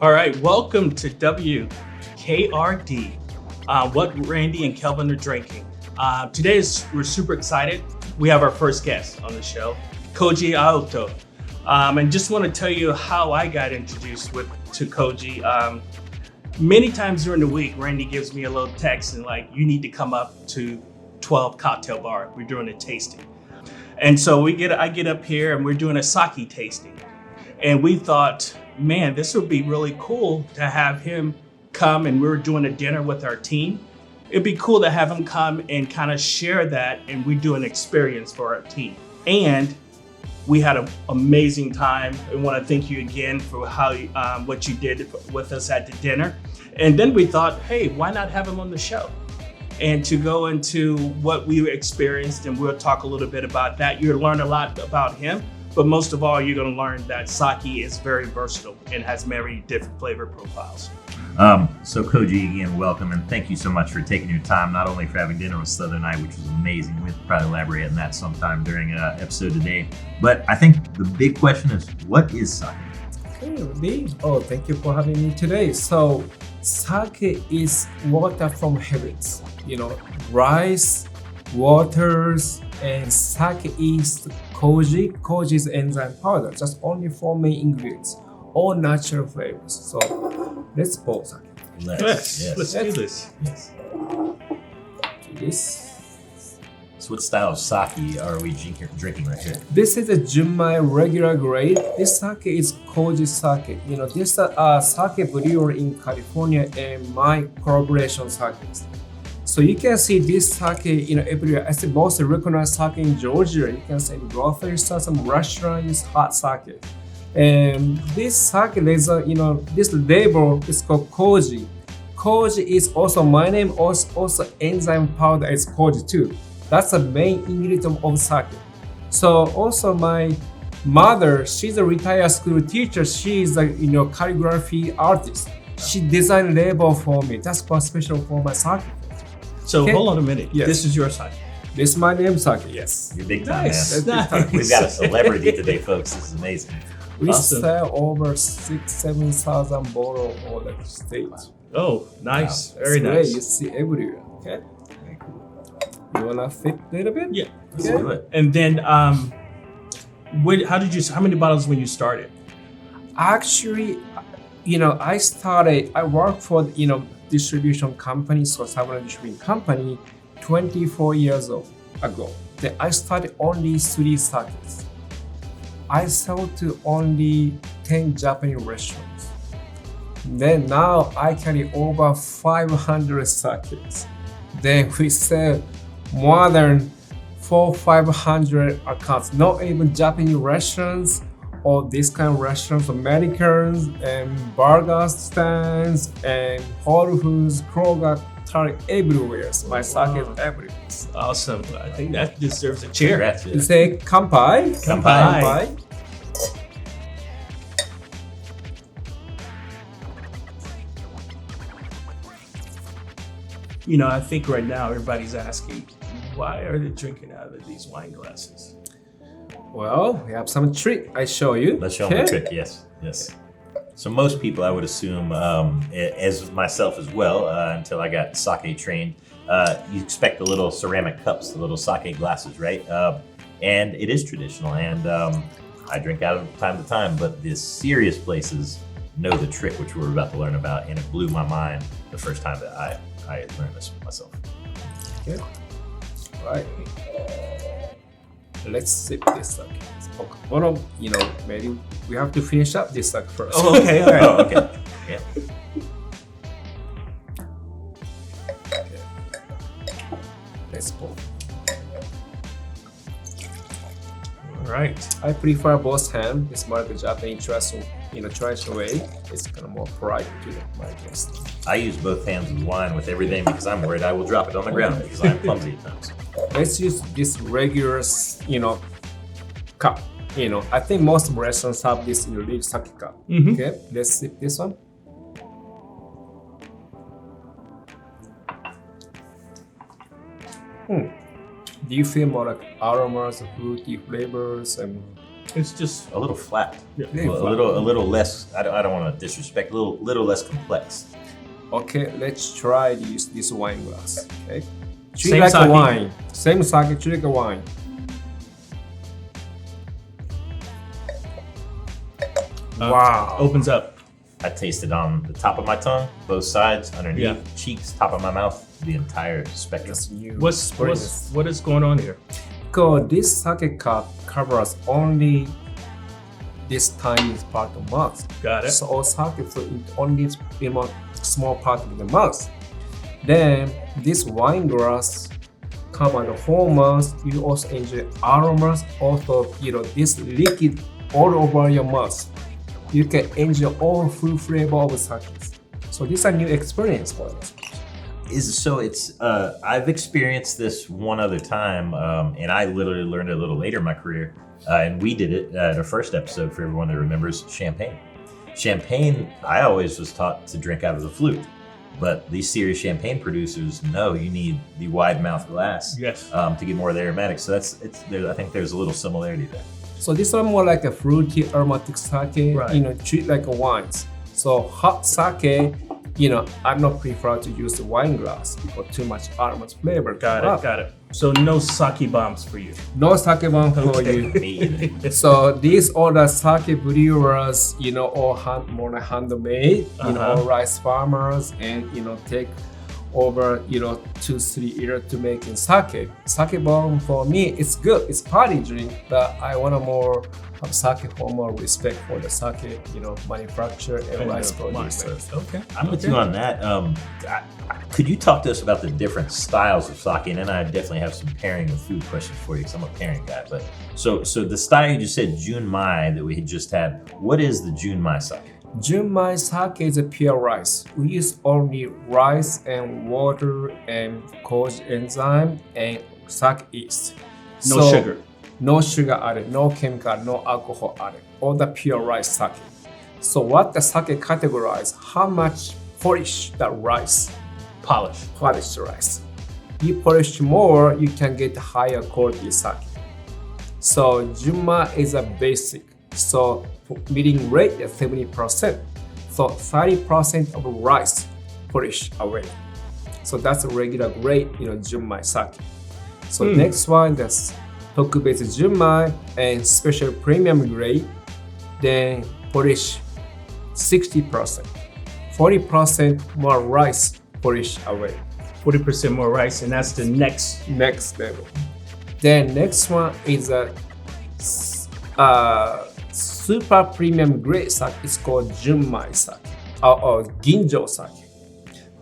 All right, welcome to WKRD, what Randy and Kelvin are drinking. We're super excited. We have our first guest on the show, Koji Aoto. And just want to tell you how I got introduced to Koji. Many times during the week, Randy gives me a little text and like, you need to come up to 12 Cocktail Bar. We're doing a tasting. And so I get up here and we're doing a sake tasting. And we thought, man, this would be really cool to have him come, and we were doing a dinner with our team. It'd be cool to have him come and kind of share that, and we do an experience for our team. And we had an amazing time. I want to thank you again for what you did with us at the dinner. And then we thought, hey, why not have him on the show? And to go into what we experienced, and we'll talk a little bit about that. You'll learn a lot about him. But most of all, you're going to learn that sake is very versatile and has many different flavor profiles. So Koji, again, welcome, and thank you so much for taking your time, not only for having dinner with us the other night, which was amazing. We'll probably elaborate on that sometime during an episode today. But I think the big question is, what is sake? Okay, thank you for having me today. So sake is water from heavens. Rice, waters, and sake is Koji. Koji is enzyme powder, just only 4 main ingredients, all natural flavors. So let's pour sake. Let's do this. Yes. Do this. So what style of sake are we drinking right here? This is a Junmai regular grade. This sake is Koji Sake. This sake brewery in California and my collaboration sakes. So you can see this sake, everywhere. I see most recognized sake in Georgia. You can see in grocery stores, some restaurants, hot sake. And this sake, this label is called Koji. Koji is also my name, also enzyme powder is Koji too. That's the main ingredient of sake. So also my mother, she's a retired school teacher. She's a calligraphy artist. She designed label for me. That's quite special for my sake. So hold on a minute. Yes. This is your sake. This is my name sake. Yes. You're big time, Nice. man. Nice. We've got a celebrity today, folks. This is amazing. We Awesome. sell over 6,000-7,000 bottles all the state. Oh, nice. Wow. Very That's nice. great. You see everywhere. Okay. Very cool. You wanna fit a little bit? Yeah. Let's Okay. do it. And then, how many bottles when you started? Actually, I worked for distribution company, so Savannah distribution company 24 years ago. Then I started only 3 sakes. I sold to only 10 Japanese restaurants. Then now I carry over 500 sakes. Then we sell more than 400-500 accounts, not even Japanese restaurants or this kind of restaurants, Americans and burger stands and Whole Foods, Kroger, Target, everywhere. So my sake is everywhere. Awesome. I think that deserves a cheer. Congrats. You say kanpai. Kanpai. I think right now everybody's asking, why are they drinking out of these wine glasses? Well, we have some trick I show you. Let's show them the trick. Yes. So most people, I would assume, as myself as well, until I got sake trained, you expect the little ceramic cups, the little sake glasses, right? And it is traditional, and I drink out of them time to time, but the serious places know the trick, which we're about to learn about, and it blew my mind the first time that I learned this myself. Okay. Right. Let's sip this sake. Well, maybe we have to finish up this sake first. Oh, okay. All right. Oh, okay. Yeah. Let's pour. All right. I prefer both hands. It's more like a Japanese traditional way. It's kind of more polite to my guests. I use both hands with wine with everything because I'm worried I will drop it on the ground because I'm clumsy at times. Let's use this regular, cup. I think most restaurants have this real sake cup. Mhm. Okay, let's sip this one. Do you feel more like aromas, fruity flavors, and It's just a little flat. Yeah. A little less. I don't want to disrespect. A little less complex. Okay, let's try this wine glass. Okay, treat Same like sake. a wine. Same sake, treat like a wine. Wow. opens up. I tasted on the top of my tongue, both sides, underneath, Yeah. cheeks, top of my mouth, the entire spectrum. That's new. What is going on here? Because this sake cup covers only this tiny part of the mouth. Got it. So all sake flow in only in a small part of the mouth. Then this wine glass cover the whole mouth. You also enjoy aromas. Also, this liquid all over your mouth. You can enjoy all full flavor of sake. So this is a new experience for us. I've experienced this one other time, and I literally learned it a little later in my career, and we did it at our first episode for everyone that remembers champagne. Champagne, I always was taught to drink out of the flute, but these serious champagne producers know you need the wide mouth glass Yes. to get more of the aromatics. So I think there's a little similarity there. So this one more like a fruity aromatic sake, Right. treat like a wines. So hot sake, I'm not prefer to use the wine glass because too much aromatic flavor. Got it. So no sake bombs for you. No sake bomb for you. Me either. So these are the sake brewers, all more handmade, all rice farmers, and take over 2-3 years to making sake. Sake bomb for me, it's good. It's party drink, but I wanna more have sake for more respect for the sake, manufacturer and rice producers. Okay. I'm with you on that. Could you talk to us about the different styles of sake? And then I definitely have some pairing with food questions for you because I'm a pairing guy. But so the style you just said, Junmai, that we had just had. What is the Junmai sake? Junmai sake is a pure rice. We use only rice and water and Koji enzyme and sake yeast. No sugar. No sugar added, no chemical, no alcohol added. All the pure rice sake. So what the sake categorize, how much polish the rice, polished rice. You polish more, you can get higher quality sake. So Junmai is a basic. So meeting rate is 70%. So 30% of rice polish away. So that's a regular grade, Junmai sake. So next one, that's Tokubetsu Junmai and special premium grade. Then polish 60%. 40% more rice polish away. 40% more rice, and that's the next. Next level. Then next one is a super premium grade sake. It's called Junmai sake or Ginjo sake.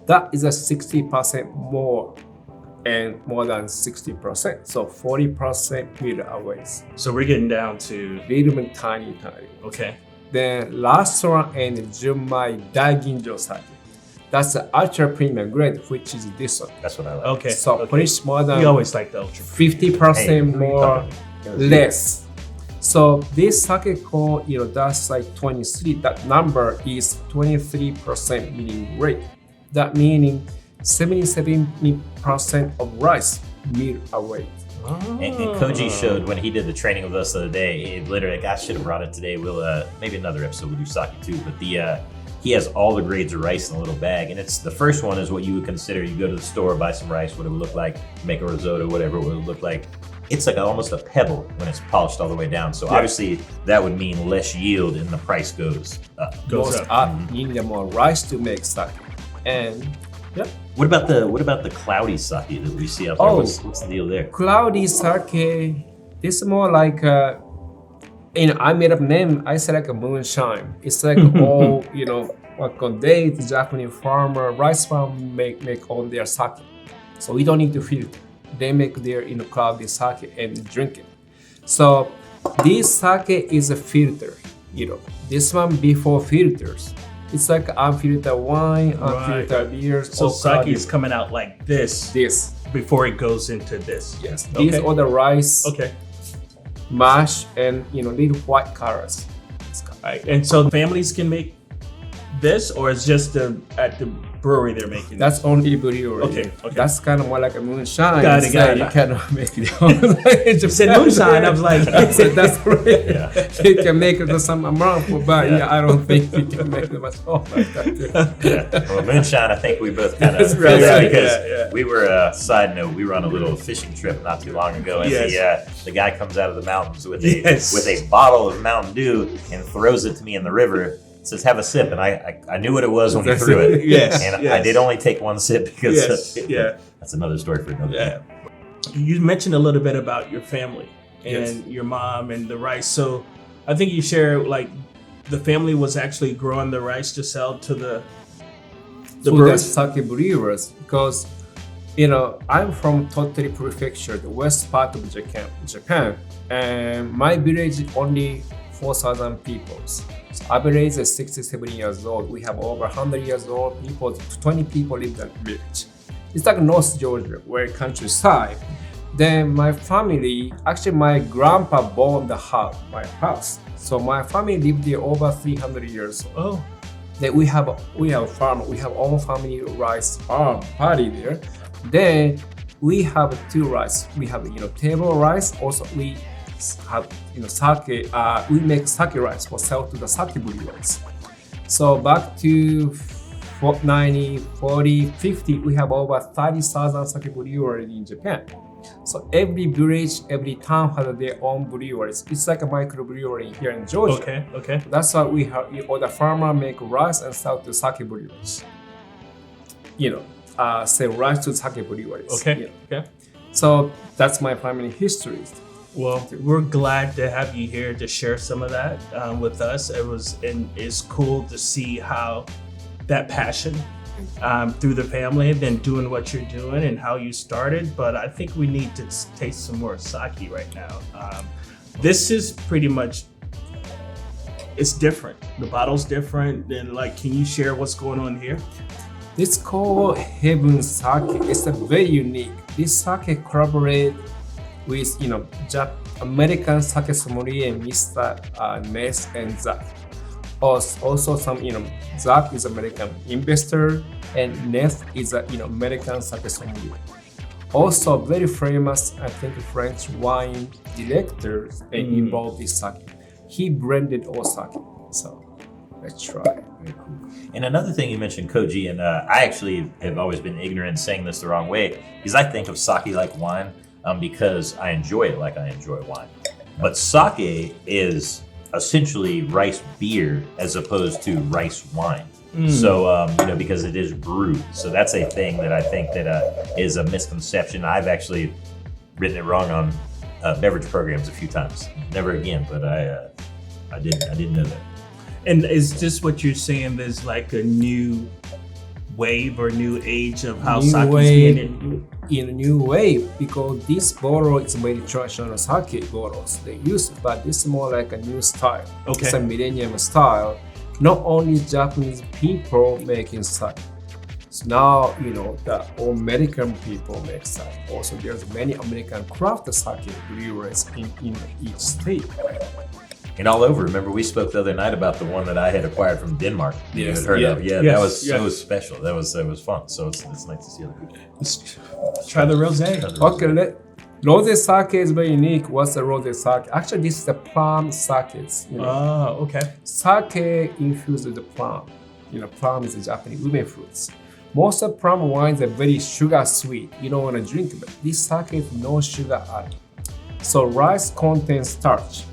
That is a 60% more and more than 60%. So 40% meter away. So we're getting down to Little bit tiny. okay. Then last one and Junmai Daiginjo sake. That's the ultra premium grade, which is this one. That's what I like. Okay. So okay. polish more than We always like the ultra. 50% more Hey, less. So this sake called, that's like 23. That number is 23% meaning rate. That meaning 77% of rice meal away. And Koji showed when he did the training with us the other day. It literally, I should have brought it today. We'll maybe another episode we'll do sake too. But he has all the grades of rice in a little bag, and it's the first one is what you would consider. You go to the store, buy some rice, what it would look like, make a risotto, whatever it would look like. It's like almost a pebble when it's polished all the way down. So obviously that would mean less yield, and the price goes up. Goes up. You need more rice to make sake. And yeah. What about the cloudy sake that we see out there? Oh. What's the deal there? Cloudy sake, this is more like I made up name. I said like a moonshine. It's like all like on days Japanese farmer, rice farm make all their sake. So we don't need to filter. They make their cloudy sake and drink it. So this sake is a filter. This one before filters. It's like unfiltered wine, unfiltered beer. So sake is coming out like this before it goes into this. Yes. Okay. These are the rice. Okay. Mash and little white colors. All right. And so families can make this, or it's just at the brewery they're making? That's only brewery. Okay. That's kind of more like a moonshine. Got it. You cannot make it. You said moonshine. I was like, so that's right. You can make it some amount, but I don't think you can make it much more like that. Yeah. Well, moonshine, I think we both kind of That's feel right. that Yeah, because we were, side note, we were on a little fishing trip not too long ago, and the guy comes out of the mountains with a bottle of Mountain Dew and throws it to me in the river. Says, have a sip, and I knew what it was when he threw it. And I did only take one sip because that's another story for another day. You mentioned a little bit about your family and your mom and the rice. So I think you share like the family was actually growing the rice to sell to the sake brewers, because I'm from Tottori Prefecture, the west part of Japan, and my village only 4,000 people. So average is 67 years old. We have over 100 years old people, 20 people live in that village. It's like North Georgia, where countryside. Then my family, actually my grandpa bought my house. So my family lived there over 300 years old. Oh. Then we have a farm. We have own family rice farm party there. Then we have two rice. We have table rice. Also we have sake. We make sake rice for sell to the sake brewers. So back to 90, 40, 50, we have over 30,000 sake brewers in Japan. So every village, every town has their own breweries. It's like a microbrewery here in Georgia. Okay. That's why we have all the farmer make rice and sell to sake brewers. Sell rice to sake brewers. Okay. So that's my family history. Well, we're glad to have you here to share some of that with us. It's cool to see how that passion through the family, then doing what you're doing and how you started. But I think we need to taste some more sake right now. This is pretty much, it's different. The bottle's different. Then can you share what's going on here? It's called Heaven Sake. It's a very unique. This sake collaborate with American sake sommelier Mr. Ness and Zach. Also some Zach is American investor and Ness is American sake sommelier. Also very famous, I think, French wine director involved with sake. He blended all sake. So let's try. Very cool. And another thing you mentioned, Koji, and I actually have always been ignorant saying this the wrong way, because I think of sake like wine because I enjoy it like I enjoy wine. But sake is essentially rice beer as opposed to rice wine. So, because it is brewed. So that's a thing that I think that is a misconception. I've actually written it wrong on beverage programs a few times. Never again, but I didn't know that. And is this what you're saying? There's like a new wave or new age of how sake is being in a new wave, because this bottle is very traditional sake bottles they use, but this is more like a new style. Okay. It's a millennium style. Not only Japanese people making sake. So now the all American people make sake. Also, there's many American craft sake brewers in each state. And all over. Remember, we spoke the other night about the one that I had acquired from Denmark. You had heard of? Yeah, that was so special. That was fun. So it's nice to see other people. Let's try the rosé. Okay, rosé sake is very unique. What's the rosé sake? Actually, this is the plum sake. Oh, okay. Sake infused with the plum. Plum is the Japanese women fruits. Most of plum wines are very sugar sweet. You don't want to drink it, but this sake is no sugar added. So rice contains starch.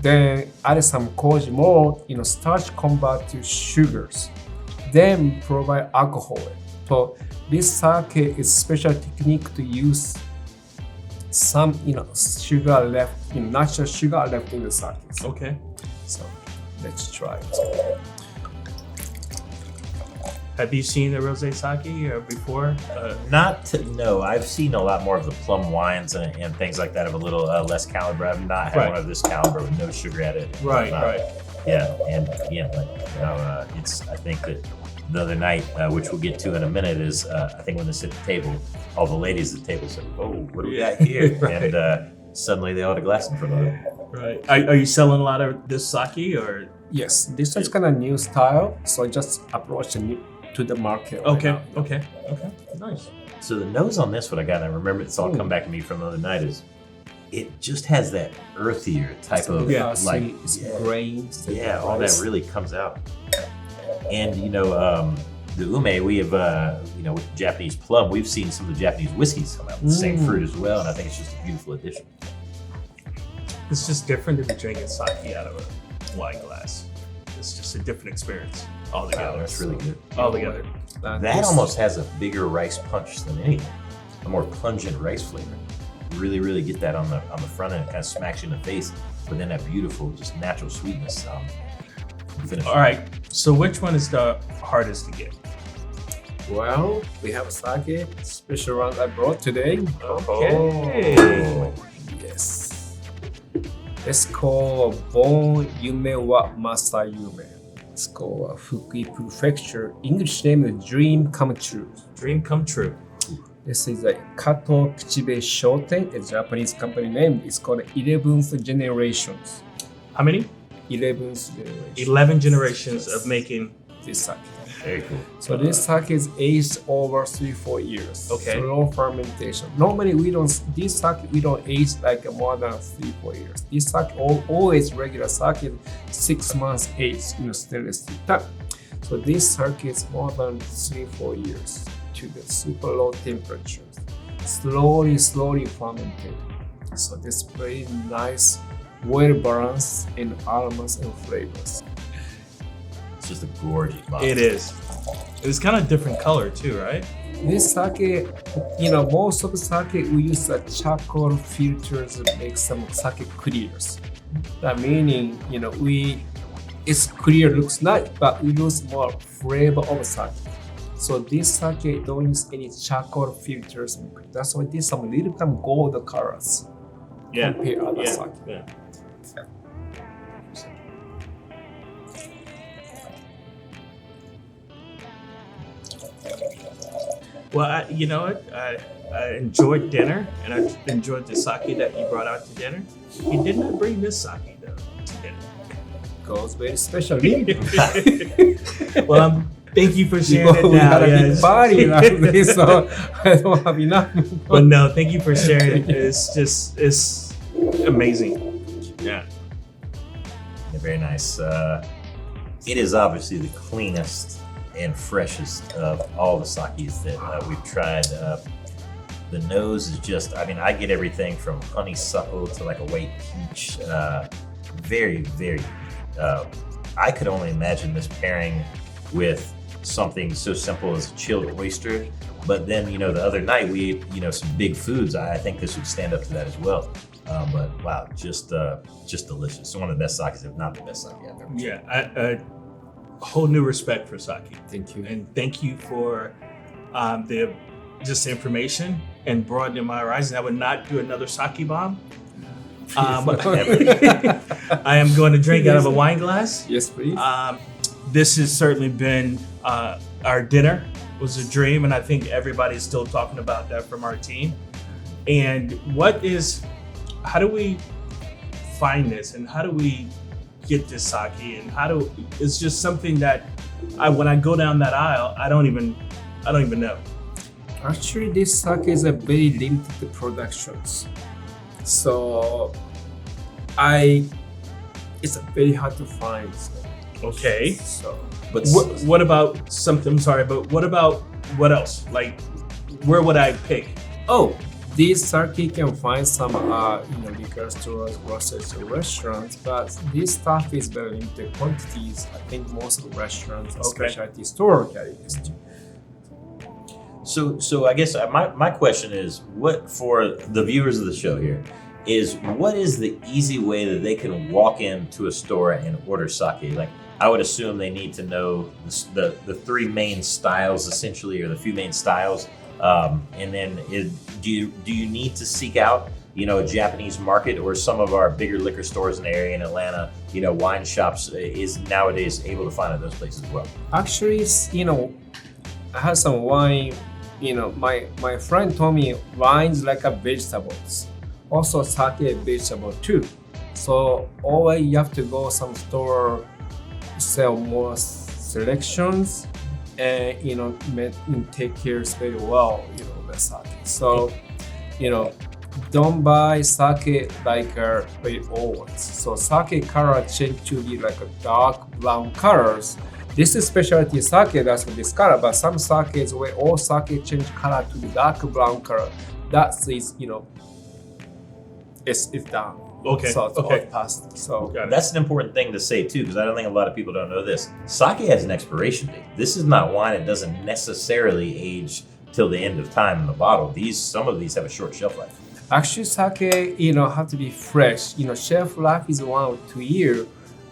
Then add some koji more, starch convert to sugars. Then provide alcohol. So this sake is special technique to use some, sugar left, natural sugar left in the sake. Okay. So let's try it. Have you seen the rosé sake before? No, I've seen a lot more of the plum wines and things like that of a little less caliber. I've not had one of this caliber with no sugar added. Right. Yeah, and again, it's. I think that the other night, which we'll get to in a minute, is I think when they sit at the table, all the ladies at the table said, "Oh, what do we got here?" And suddenly they all had a glass in front of them. Right. Are you selling a lot of this sake or? Yes, this is kind of new style, so I just approach to the market. Right Okay, now. okay, nice. So the nose on this one, I got to remember, it's all come back to me from the other night, is it just has that earthier type of like grains. yeah, all that really comes out. And the ume, we have with Japanese plum, we've seen some of the Japanese whiskeys come out with the same fruit as well, and I think it's just a beautiful addition. It's just different to be drinking sake out of a wine glass. It's just a different experience altogether. That's really good. Altogether. That almost has a bigger rice punch than anything, a more pungent rice flavor. Really, really get that on the front end. It kind of smacks you in the face, but then that beautiful, just natural sweetness. All right. So which one is the hardest to get? Well, we have sake, special one I brought today. Okay. Yes. It's called Bon Yume wa Masayume. It's called Fukui Prefecture. English name is Dream Come True. Dream come true. This is a Kato Kichibe Shoten, a Japanese company name. It's called 11th Generations. How many? 11th Generations. 11 generations of making This sake. Very cool. So this sake is aged over 3-4 years. Okay. Slow fermentation. Normally we don't age like more than 3-4 years. This sake always regular sake 6 months aged in a stainless steel tank. So this sake is more than 3-4 years to the super low temperatures. Slowly fermented. So this very nice, well balanced in aromas and flavors. It's just a gorgeous bottle. It is. It's kind of different color too, right? This sake, most of the sake we use the charcoal filters to make some sake clears. That meaning, it's clear, looks nice, but we lose more flavor of sake. So this sake don't use any charcoal filters. That's why this some little bit gold colors compared to other sake. Yeah. Well, you know what? I enjoyed dinner, and I enjoyed the sake that you brought out to dinner. You did not bring this sake though to dinner. Goes very special. Well, thank you for sharing it We now. had a big party last day, so I don't have enough. But no, thank you for sharing it. It's amazing. Yeah. Very nice. It is obviously the cleanest and freshest of all the sakes that we've tried. The nose is just, I get everything from honeysuckle to like a white peach. Very, very, I could only imagine this pairing with something so simple as a chilled oyster. But then, the other night we ate, some big foods. I think this would stand up to that as well. But wow, just delicious. It's one of the best sakes, if not the best sake I've ever tried. Yeah. A whole new respect for sake. Thank you. And thank you for the information and broadening my horizon. I would not do another sake bomb. I am going to drink out of a wine glass. Yes, please. This has certainly been our dinner. It was a dream, and I think everybody's still talking about that from our team. And how do we find this, and how do we get this sake, and it's just something that when I go down that aisle, I don't even know. Actually, this sake is a very limited productions, so it's very hard to find. Okay. So, But What about something? I'm sorry, but what about what else? Like, where would I pick? this sake can find some liquor stores, groceries, or restaurants, but this stuff is very limited quantities. I think most of the restaurants, specialty store carry this too. So I guess my question is, what for the viewers of the show here is, what is the easy way that they can walk into a store and order sake? Like, I would assume they need to know the three main styles essentially, or the few main styles, and then do you need to seek out a Japanese market, or some of our bigger liquor stores in the area in Atlanta, wine shops is nowadays able to find at those places as well? Actually, I have some wine. My friend told me wine's like a vegetables. Also, sake is vegetable too. So always you have to go some store sell more selections, and take care very well, the sake. So, don't buy sake like very old. So sake color change to be like a dark brown colors. This is specialty sake, that's what this color. But some sakes where all sake change color to the dark brown color. That is, it's done. Okay. So it's Okay. all past. So That's an important thing to say too, because I don't think a lot of people don't know this. Sake has an expiration date. This is not wine; it doesn't necessarily age till the end of time in the bottle. Some of these have a short shelf life. actually sake, have to be fresh. Shelf life is 1 or 2 years.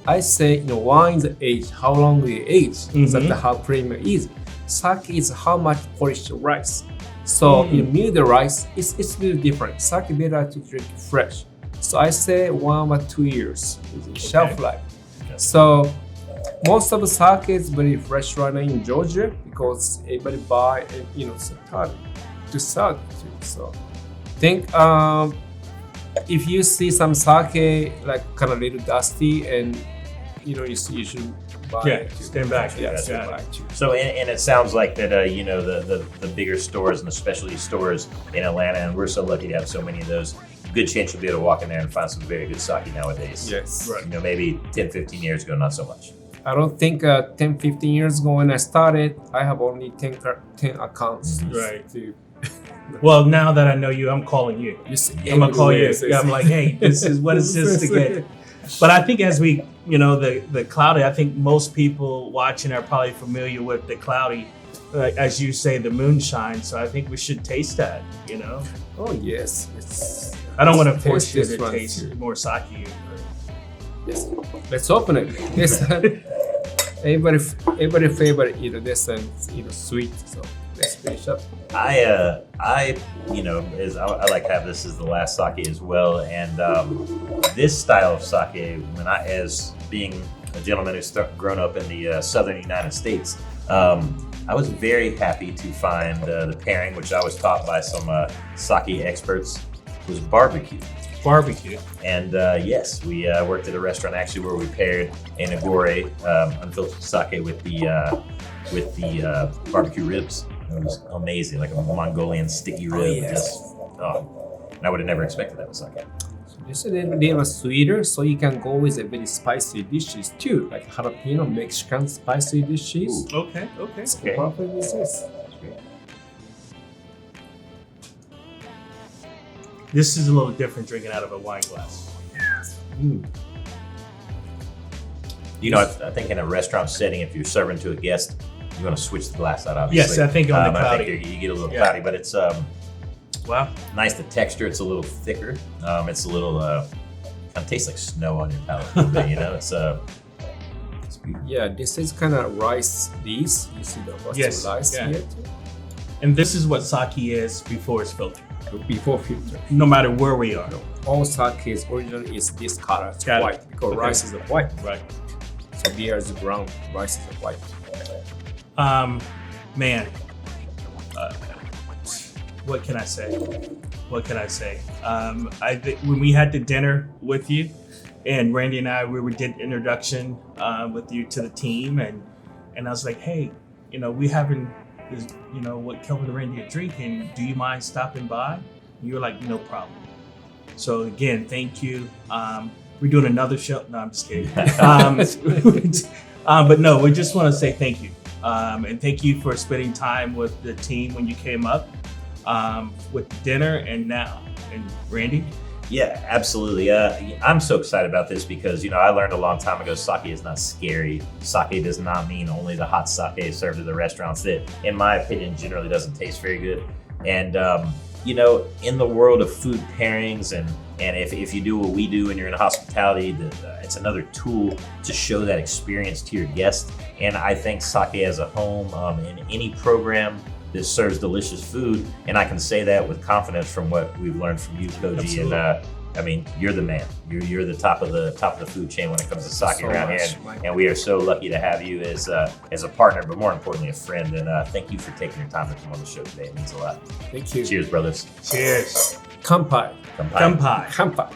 I say, wine's age, how long it age, that's how premium is. Sake is how much polished rice. So you milled the rice, it's a little different. Sake better to drink fresh. So I say 1 or 2 years is shelf life. So most of the sake is very fresh right now in Georgia because everybody buy and start to sell it too. So think if you see some sake like kind of little dusty and you should buy it too. Stand back. Yeah, Stand stand back. back too. So, and it sounds like that, the bigger stores and the specialty stores in Atlanta, and we're so lucky to have so many of those. Good chance you'll be able to walk in there and find some very good sake nowadays. Yes. Right. Maybe 10, 15 years ago, not so much. I don't think 10, 15 years ago when I started, I have only 10 accounts. Right. To, Well, now that I know you, I'm calling you. you see I'm gonna call you. everywhere. Yeah, I'm like, hey, what is this to get? But I think as we, the cloudy, I think most people watching are probably familiar with the cloudy, as you say, the moonshine. So I think we should taste that. Oh yes. It's, I don't want to force you this to one taste too. more sake. Yes. Let's open it. This everybody favorite this and sweet. So let's finish up. I like to have this as the last sake as well, and this style of sake, as being a gentleman who's grown up in the southern United States, I was very happy to find the pairing, which I was taught by some sake experts, was barbecue. Barbecue. And yes, we worked at a restaurant actually where we paired an agore unfiltered sake with the barbecue ribs. It was amazing, like a Mongolian sticky rib. Yes. And I would have never expected that with sake. So this is a little bit sweeter, so you can go with a very spicy dishes too, like jalapeno Mexican spicy dishes. Ooh. Okay. It's Okay. perfect with this. This is a little different drinking out of a wine glass. Mm. I think in a restaurant setting, if you're serving to a guest, you want to switch the glass out, obviously. Yes, I think on the I cloudy. think you get a little Yeah. cloudy, but it's Wow. nice. The texture, it's a little thicker. It's a little kind of tastes like snow on your palate. A little bit, it's beautiful. Yeah, this is kind of rice dish. You see the roasted rice yeah. here too. And this is what sake is before it's filtered. Before filter. No matter where we are. All sake is originally is this color. It's Got it. white because Okay. rice is white. Right. So beer is brown, rice is white. Man, what can I say? When we had the dinner with you, and Randy and I, we did introduction with you to the team, and I was like, hey, we having this, what Kelvin and Randy are drinking. Do you mind stopping by? And you were like, no problem. So again, thank you. We're doing another show. No, I'm just kidding. But no, we just want to say thank you. And thank you for spending time with the team when you came up with dinner and now. And Randy? Yeah, absolutely. I'm so excited about this because, I learned a long time ago, sake is not scary. Sake does not mean only the hot sake served at the restaurants that, in my opinion, generally doesn't taste very good. And, in the world of food pairings and if you do what we do and you're in hospitality, it's another tool to show that experience to your guests. And I think sake as a home in any program that serves delicious food, and I can say that with confidence from what we've learned from you, Koji. Absolutely. And you're the man. You're the top of the food chain when it comes to sake So around much, here, Mike. and we are so lucky to have you as a partner, but more importantly, a friend. And thank you for taking your time to come on the show today. It means a lot. Thank you. Cheers, brothers. Cheers. Kanpai. Kanpai. Kanpai. Kanpai.